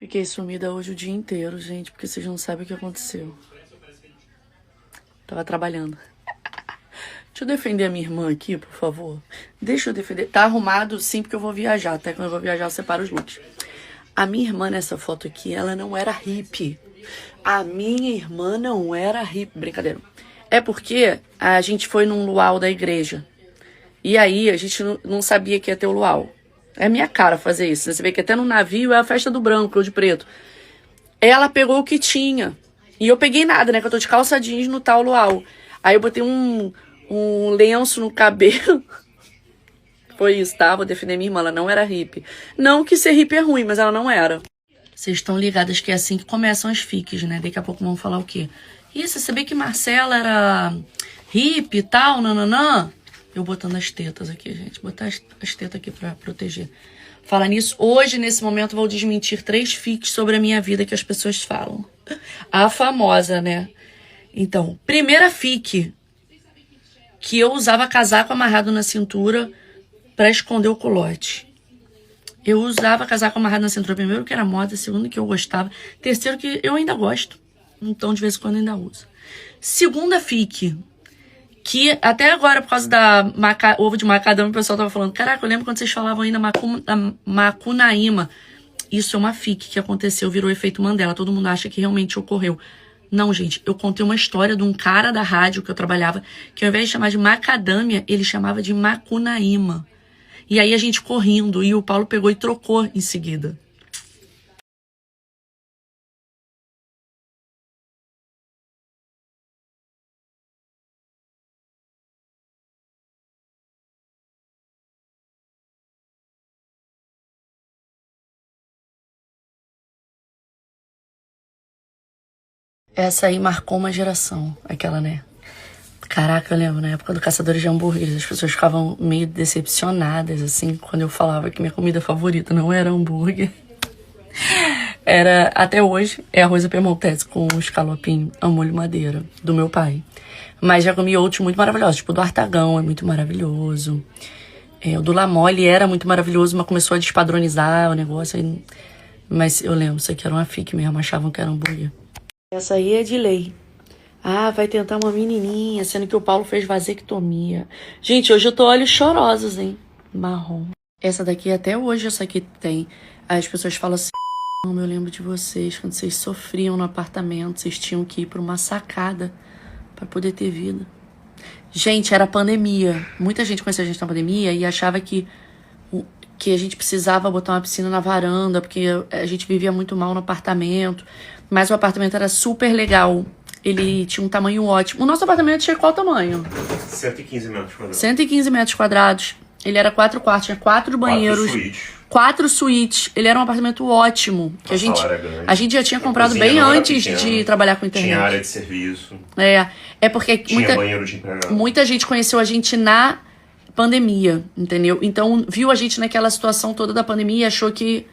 Fiquei sumida hoje o dia inteiro, gente, porque vocês não sabem o que aconteceu. Tava trabalhando. Deixa eu defender a minha irmã aqui, por favor. Deixa eu defender. Tá arrumado sim, porque eu vou viajar. Até quando eu vou viajar, eu separo os looks. A minha irmã nessa foto aqui, ela não era hippie. A minha irmã não era hippie. Brincadeira. É porque a gente foi num luau da igreja. E aí a gente não sabia que ia ter o luau. É minha cara fazer isso. Você vê que até no navio é a festa do branco ou de preto. Ela pegou o que tinha. E eu peguei nada, né? Que eu tô de calça jeans no tal luau. Aí eu botei um lenço no cabelo. Foi isso, tá? Vou defender minha irmã. Ela não era hippie. Não que ser hippie é ruim, mas ela não era. Vocês estão ligadas que é assim que começam as fics, né? Daqui a pouco vão falar o quê? Isso, você sabia que Marcela era hippie e tal, nananã? Eu botando as tetas aqui, gente. Botar as tetas aqui pra proteger. Falar nisso, hoje, nesse momento, vou desmentir 3 fics sobre a minha vida que as pessoas falam. A famosa, né? Então, primeira fic, que eu usava casaco amarrado na cintura pra esconder o culote. Eu usava casaco amarrado na cintura, primeiro que era moda, segundo que eu gostava, terceiro que eu ainda gosto. Então, de vez em quando, ainda uso. Segunda fic, que até agora, por causa da ovo de macadâmia, o pessoal tava falando, caraca, eu lembro quando vocês falavam ainda Macunaíma. Isso é uma fic que aconteceu, virou efeito Mandela. Todo mundo acha que realmente ocorreu. Não, gente, eu contei uma história de um cara da rádio que eu trabalhava, que ao invés de chamar de macadâmia, ele chamava de Macunaíma. E aí a gente correndo, e o Paulo pegou e trocou em seguida. Essa aí marcou uma geração, aquela, né? Caraca, eu lembro, na época do Caçadores de Hambúrgueres, as pessoas ficavam meio decepcionadas, assim, quando eu falava que minha comida favorita não era hambúrguer. Era, até hoje, é arroz à piemontese com escalopim ao molho madeira, do meu pai. Mas já comi outros muito maravilhosos, tipo o do Artagão, é muito maravilhoso. O do La Mole era muito maravilhoso, mas começou a despadronizar o negócio. Aí... Mas eu lembro, isso aqui era uma fic mesmo, achavam que era hambúrguer. Essa aí é de lei. Ah, vai tentar uma menininha, sendo que o Paulo fez vasectomia. Gente, hoje eu tô olhos chorosos, hein? Marrom. Essa daqui, até hoje, essa aqui tem. As pessoas falam assim, eu lembro de vocês, quando vocês sofriam no apartamento, vocês tinham que ir pra uma sacada pra poder ter vida. Gente, era pandemia. Muita gente conhecia a gente na pandemia e achava que a gente precisava botar uma piscina na varanda, porque a gente vivia muito mal no apartamento. Mas o apartamento era super legal. Ele tinha um tamanho ótimo. O nosso apartamento tinha qual tamanho? 115 metros quadrados. 115 metros quadrados. Ele era 4 quartos, tinha 4 banheiros. 4 suítes. Ele era um apartamento ótimo. Que a gente já tinha comprado bem antes de trabalhar com internet. Tinha área de serviço. É porque tinha banheiro de empregado. Muita gente conheceu a gente na pandemia, entendeu? Então, viu a gente naquela situação toda da pandemia e achou que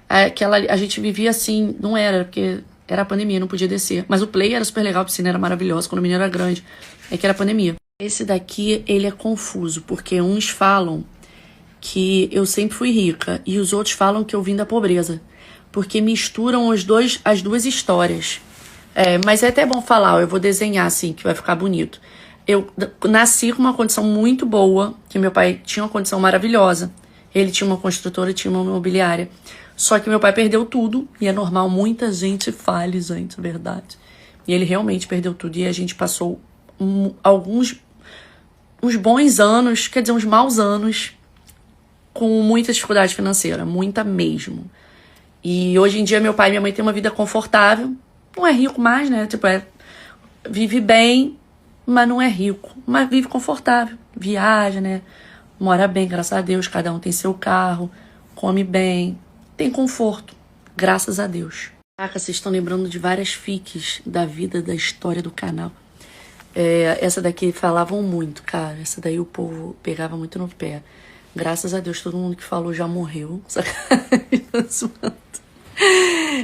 a gente vivia assim. Não era, porque era a pandemia, não podia descer. Mas o play era super legal, a piscina era maravilhosa, quando o menino era grande. É que era pandemia. Esse daqui, ele é confuso, porque uns falam que eu sempre fui rica e os outros falam que eu vim da pobreza. Porque misturam as duas histórias. Mas é até bom falar, eu vou desenhar assim, que vai ficar bonito. Eu nasci com uma condição muito boa, que meu pai tinha uma condição maravilhosa. Ele tinha uma construtora e tinha uma imobiliária. Só que meu pai perdeu tudo, e é normal, muita gente fale, gente, é verdade. E ele realmente perdeu tudo, e a gente passou uns bons anos, quer dizer, uns maus anos, com muita dificuldade financeira, muita mesmo. E hoje em dia meu pai e minha mãe têm uma vida confortável, não é rico mais, né, tipo, vive bem, mas não é rico, mas vive confortável, viaja, né, mora bem, graças a Deus, cada um tem seu carro, come bem, tem conforto, graças a Deus. Caraca, vocês estão lembrando de várias fics da vida, da história do canal. Essa daqui falavam muito, cara. Essa daí o povo pegava muito no pé. Graças a Deus, todo mundo que falou já morreu.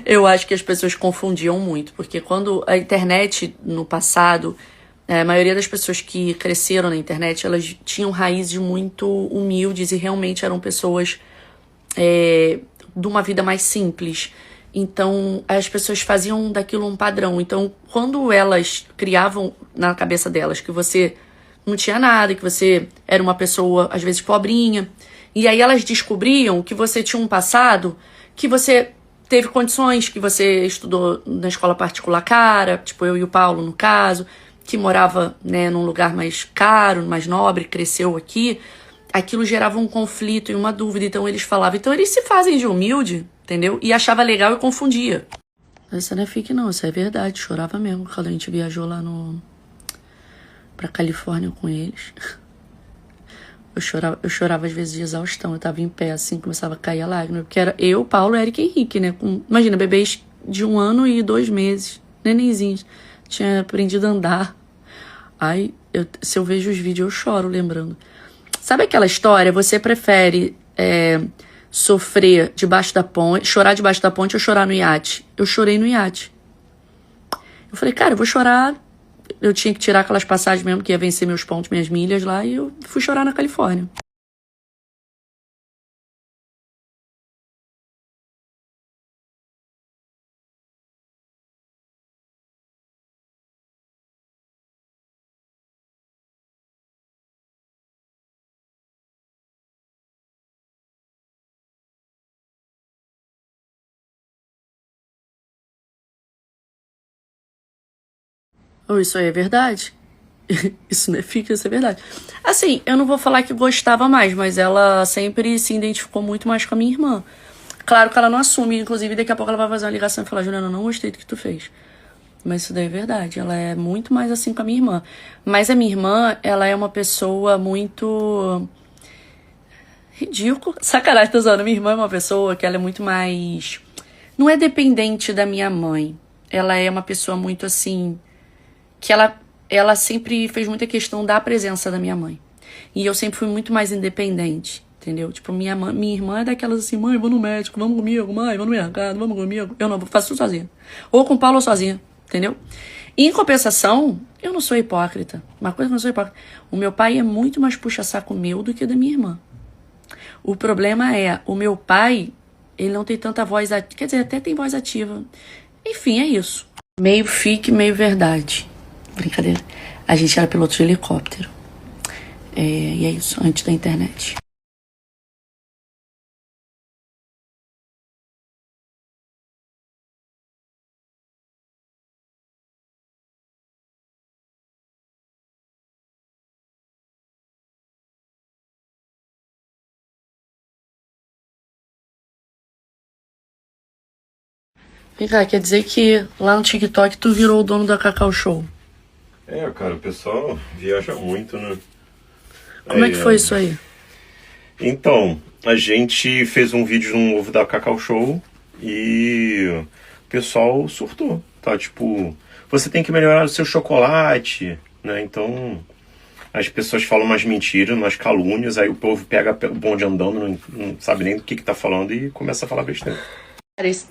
Eu acho que as pessoas confundiam muito, porque quando a internet, no passado, a maioria das pessoas que cresceram na internet, elas tinham raízes muito humildes e realmente eram pessoas de uma vida mais simples. Então, as pessoas faziam daquilo um padrão. Então, quando elas criavam na cabeça delas que você não tinha nada, que você era uma pessoa, às vezes, pobrinha, e aí elas descobriam que você tinha um passado, que você teve condições, que você estudou na escola particular cara, tipo eu e o Paulo, no caso, que morava, né, num lugar mais caro, mais nobre, cresceu aqui, aquilo gerava um conflito e uma dúvida. Então eles falavam, então eles se fazem de humilde, entendeu? E achava legal e confundia. Isso não é fique não, isso é verdade, chorava mesmo quando a gente viajou lá pra Califórnia com eles. Eu chorava às vezes de exaustão, eu tava em pé assim, começava a cair a lágrima, porque era eu, Paulo, Eric e Henrique, né? Imagina, bebês de 1 ano e 2 meses, nenenzinhos, tinha aprendido a andar. Aí, se eu vejo os vídeos, eu choro lembrando. Sabe aquela história? Você prefere sofrer debaixo da ponte, chorar debaixo da ponte ou chorar no iate? Eu chorei no iate. Eu falei, cara, eu vou chorar. Eu tinha que tirar aquelas passagens mesmo, que ia vencer meus pontos, minhas milhas lá, e eu fui chorar na Califórnia. Ou isso aí é verdade? Isso não é fica, isso é verdade. Assim, eu não vou falar que gostava mais, mas ela sempre se identificou muito mais com a minha irmã. Claro que ela não assume, inclusive daqui a pouco ela vai fazer uma ligação e falar, Juliana, eu não gostei do que tu fez. Mas isso daí é verdade, ela é muito mais assim com a minha irmã. Mas a minha irmã, ela é uma pessoa muito ridícula. Sacanagem, tô zoando. Minha irmã é uma pessoa que ela é muito mais... Não é dependente da minha mãe. Ela é uma pessoa muito assim... Que ela sempre fez muita questão da presença da minha mãe. E eu sempre fui muito mais independente, entendeu? Tipo, minha irmã é daquelas assim, mãe, vou no médico, vamos comigo, mãe, vou no mercado, vamos comigo. Eu não, vou faço tudo sozinha. Ou com o Paulo ou sozinha, entendeu? E, em compensação, eu não sou hipócrita. Uma coisa que eu não sou hipócrita. O meu pai é muito mais puxa-saco meu do que da minha irmã. O problema é, o meu pai, ele não tem tanta voz ativa. Quer dizer, até tem voz ativa. Enfim, é isso. Meio fique, meio verdade. Brincadeira. A gente era piloto de helicóptero. E é isso, antes da internet. Vem cá, quer dizer que lá no TikTok tu virou o dono da Cacau Show. Cara, o pessoal viaja muito, né? Como é que foi isso aí? Então, a gente fez um vídeo no ovo da Cacau Show e o pessoal surtou, tá? Tipo, você tem que melhorar o seu chocolate, né? Então, as pessoas falam umas mentiras, umas calúnias, aí o povo pega o bonde andando, não sabe nem do que tá falando e começa a falar besteira.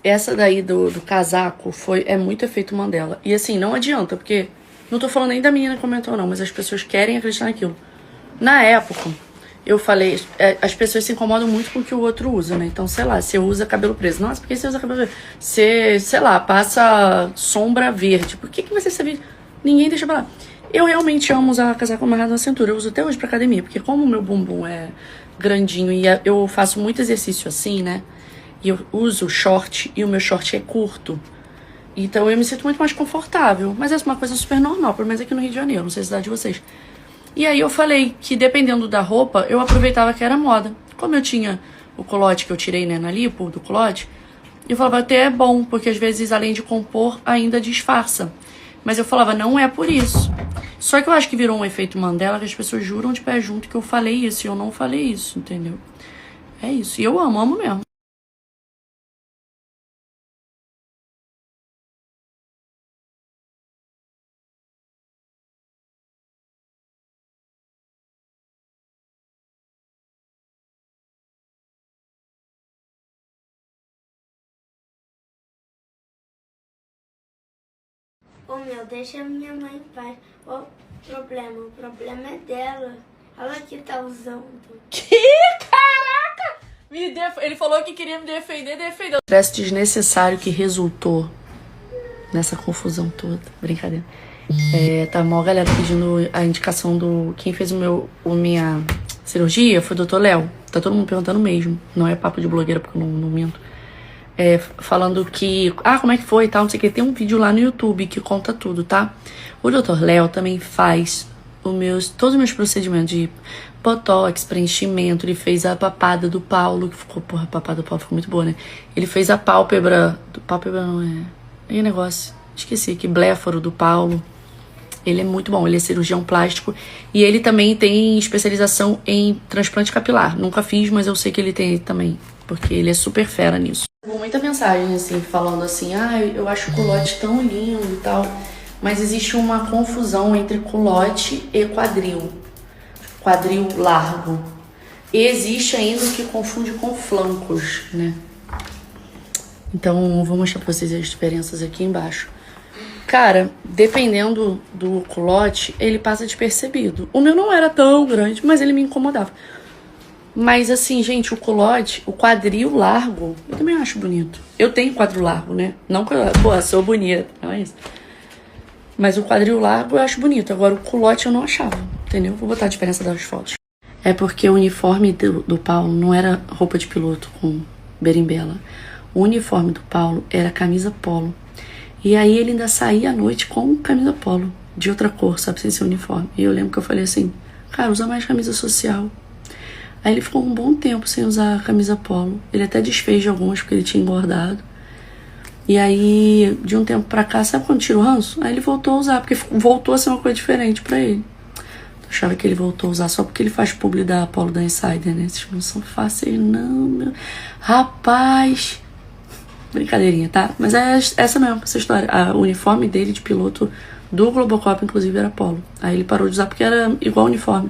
Essa daí do casaco é muito efeito Mandela. E assim, não adianta, porque... Não tô falando nem da menina que comentou, não, mas as pessoas querem acreditar naquilo. Na época, eu falei... as pessoas se incomodam muito com o que o outro usa, né? Então, sei lá, você usa cabelo preso. Nossa, por que você usa cabelo preso? Você, sei lá, passa sombra verde. Por que você sabe? Ninguém deixa pra lá. Eu realmente amo usar casaco amarrado na cintura. Eu uso até hoje pra academia, porque como o meu bumbum é grandinho e eu faço muito exercício assim, né? E eu uso short e o meu short é curto. Então eu me sinto muito mais confortável. Mas essa é uma coisa super normal, pelo menos aqui no Rio de Janeiro, não sei se é de vocês. E aí eu falei que dependendo da roupa, eu aproveitava que era moda. Como eu tinha o culote que eu tirei, né, na lipo, do culote, eu falava até é bom, porque às vezes além de compor, ainda disfarça. Mas eu falava, não é por isso. Só que eu acho que virou um efeito Mandela, que as pessoas juram de pé junto que eu falei isso, e eu não falei isso, entendeu? É isso. E eu amo mesmo. Ô meu, deixa a minha mãe em paz. O problema é dela. Ela que tá usando. Que? Caraca! Ele falou que queria me defender, defendeu. Estresse desnecessário que resultou nessa confusão toda. Brincadeira. Tá mó galera pedindo a indicação do... Quem fez minha cirurgia foi o Dr. Léo. Tá todo mundo perguntando mesmo. Não é papo de blogueira, porque eu não minto. Falando que... como é que foi e tal, não sei o que. Tem um vídeo lá no YouTube que conta tudo, tá? O Dr. Léo também faz todos os meus procedimentos de botox, preenchimento. Ele fez a papada do Paulo, que ficou... Porra, a papada do Paulo ficou muito boa, né? Ele fez a pálpebra... Pálpebra não é... Aí negócio... Esqueci aqui. Bléfaro do Paulo. Ele é muito bom, ele é cirurgião plástico e ele também tem especialização em transplante capilar. Nunca fiz, mas eu sei que ele tem também, porque ele é super fera nisso. Muita mensagem, assim, falando assim, eu acho o culote tão lindo e tal, mas existe uma confusão entre culote e quadril. Quadril largo. E existe ainda o que confunde com flancos, né? Então, eu vou mostrar pra vocês as diferenças aqui embaixo. Cara, dependendo do culote, ele passa despercebido. O meu não era tão grande, mas ele me incomodava. Mas assim, gente, o culote, o quadril largo, eu também acho bonito. Eu tenho quadril largo, né? Não que eu, sou bonita, não é isso. Mas o quadril largo eu acho bonito. Agora, o culote eu não achava, entendeu? Vou botar a diferença das fotos. É porque o uniforme do Paulo não era roupa de piloto com berimbela. O uniforme do Paulo era camisa polo. E aí ele ainda saía à noite com camisa polo, de outra cor, sabe, sem ser uniforme. E eu lembro que eu falei assim, cara, usa mais camisa social. Aí ele ficou um bom tempo sem usar a camisa polo. Ele até desfez de algumas porque ele tinha engordado. E aí, de um tempo pra cá, sabe quando tira o ranço? Aí ele voltou a usar, porque voltou a ser uma coisa diferente pra ele. Eu achava que ele voltou a usar só porque ele faz publi da Polo da Insider, né? Esses não são fáceis, não, meu. Rapaz... Brincadeirinha, tá? Mas é essa mesmo, essa história. O uniforme dele de piloto do Globocop, inclusive, era polo. Aí ele parou de usar porque era igual uniforme.